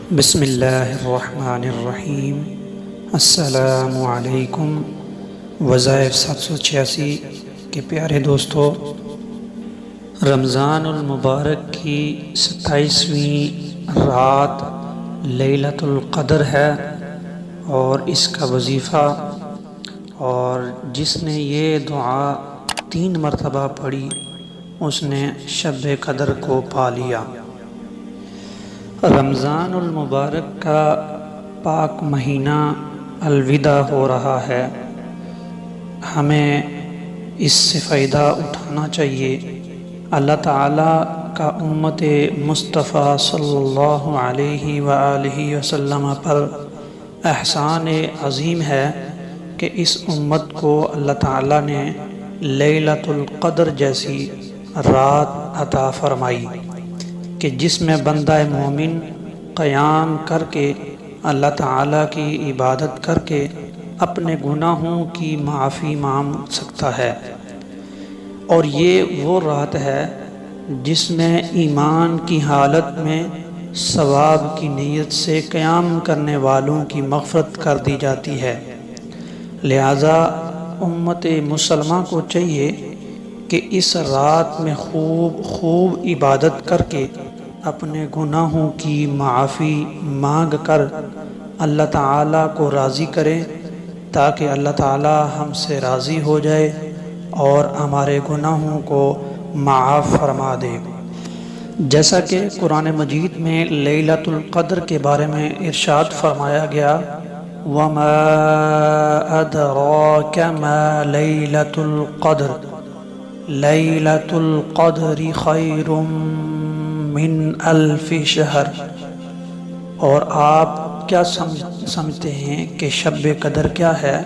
بسم اللہ الرحمن الرحیم۔ السلام علیکم۔ وظائف 786 کے پیارے دوستو، رمضان المبارک کی 27ویں رات لیلۃ القدر ہے اور اس کا وظیفہ، اور جس نے یہ دعا 3 مرتبہ پڑھی اس نے شب قدر کو پا لیا۔ رمضان المبارک کا پاک مہینہ الوداع ہو رہا ہے، ہمیں اس سے فائدہ اٹھانا چاہیے۔ اللہ تعالیٰ کا امت مصطفیٰ صلی اللہ علیہ وآلہ وسلم پر احسان عظیم ہے کہ اس امت کو اللہ تعالیٰ نے لیلۃ القدر جیسی رات عطا فرمائی کہ جس میں بندہ مومن قیام کر کے اللہ تعالیٰ کی عبادت کر کے اپنے گناہوں کی معافی مانگ سکتا ہے۔ اور یہ وہ رات ہے جس میں ایمان کی حالت میں ثواب کی نیت سے قیام کرنے والوں کی مغفرت کر دی جاتی ہے۔ لہذا امت مسلمہ کو چاہیے کہ اس رات میں خوب عبادت کر کے اپنے گناہوں کی معافی مانگ کر اللہ تعالیٰ کو راضی کریں، تاکہ اللہ تعالیٰ ہم سے راضی ہو جائے اور ہمارے گناہوں کو معاف فرما دے۔ جیسا کہ قرآن مجید میں لیلۃ القدر کے بارے میں ارشاد فرمایا گیا، وَمَا أَدْرَاكَ مَا لَيْلَةُ الْقَدْرِ لَيْلَةُ الْقَدْرِ خَيْرٌ مِّنْ أَلْفِ شَهْرٍ۔ اور آپ کیا سمجھتے ہیں کہ شب قدر کیا ہے؟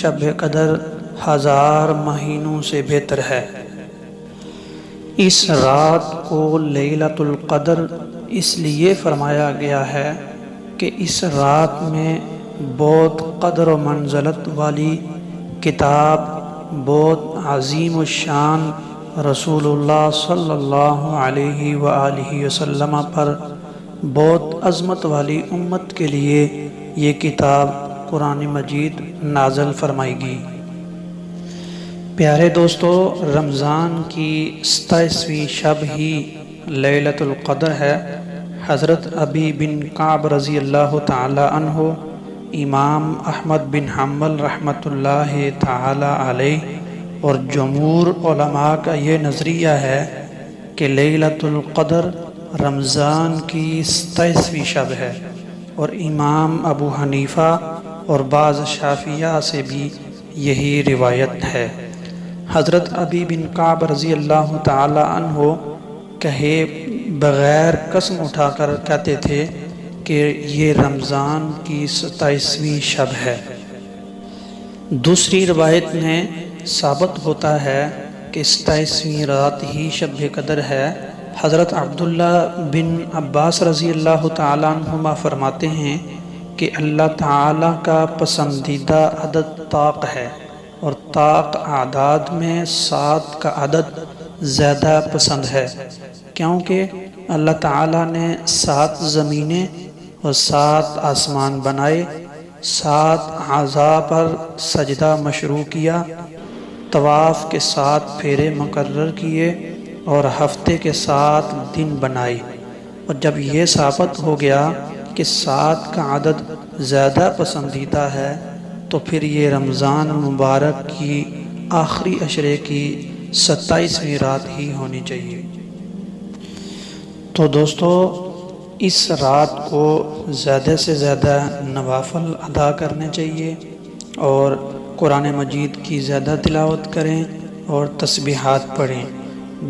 شب قدر 1000 مہینوں سے بہتر ہے۔ اس رات کو لیلۃ القدر اس لیے فرمایا گیا ہے کہ اس رات میں بہت قدر و منزلت والی کتاب، بہت عظیم الشان رسول اللہ صلی اللہ علیہ وآلہ وسلم پر بہت عظمت والی امت کے لیے یہ کتاب قرآن مجید نازل فرمائی گئی۔ پیارے دوستو، رمضان کی 27ویں شب ہی لیلۃ القدر ہے۔ حضرت ابی بن کعب رضی اللہ تعالی عنہ، امام احمد بن حنبل رحمۃ اللہ تعالی علیہ اور جمہور علماء کا یہ نظریہ ہے کہ لیلۃ القدر رمضان کی 27ویں شب ہے، اور امام ابو حنیفہ اور بعض شافعیہ سے بھی یہی روایت ہے۔ حضرت ابی بن کعب رضی اللہ تعالی عنہ کہے بغیر قسم اٹھا کر کہتے تھے کہ یہ رمضان کی 27ویں شب ہے۔ دوسری روایت میں ثابت ہوتا ہے کہ 27ویں رات ہی شب قدر ہے۔ حضرت عبداللہ بن عباس رضی اللہ تعالیٰ عنہما فرماتے ہیں کہ اللہ تعالیٰ کا پسندیدہ عدد طاق ہے، اور طاق اعداد میں 7 کا عدد زیادہ پسند ہے، کیونکہ اللہ تعالیٰ نے 7 زمینیں اور 7 آسمان بنائے، 7 اعضاء پر سجدہ مشروع کیا، طواف کے 7 پھیرے مقرر کیے اور ہفتے کے 7 دن بنائے۔ اور جب یہ ثابت ہو گیا کہ 7 کا عدد زیادہ پسندیدہ ہے، تو پھر یہ رمضان المبارک کی آخری عشرے کی 27ویں رات ہی ہونی چاہیے۔ تو دوستو، اس رات کو زیادہ سے زیادہ نوافل ادا کرنے چاہیے، اور قرآن مجید کی زیادہ تلاوت کریں اور تسبیحات پڑھیں۔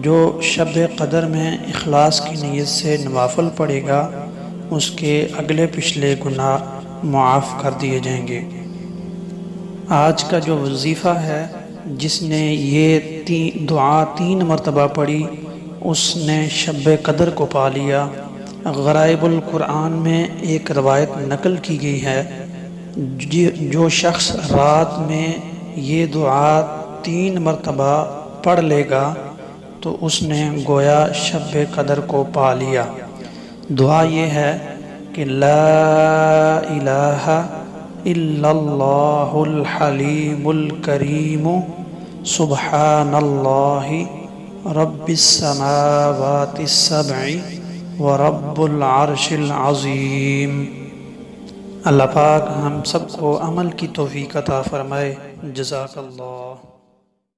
جو شب قدر میں اخلاص کی نیت سے نوافل پڑھے گا، اس کے اگلے پچھلے گناہ معاف کر دیے جائیں گے۔ آج کا جو وظیفہ ہے، جس نے یہ دعا 3 مرتبہ پڑھی، اس نے شب قدر کو پا لیا۔ غرائب القرآن میں ایک روایت نقل کی گئی ہے، جو شخص رات میں یہ دعا 3 مرتبہ پڑھ لے گا تو اس نے گویا شب قدر کو پا لیا۔ دعا یہ ہے کہ لا الہ الا اللہ الحلیم الکریم سبحان اللہ رب السماوات السبع ورب العرش العظیم۔ اللہ پاک ہم سب کو عمل کی توفیق عطا فرمائے۔ جزاک اللہ۔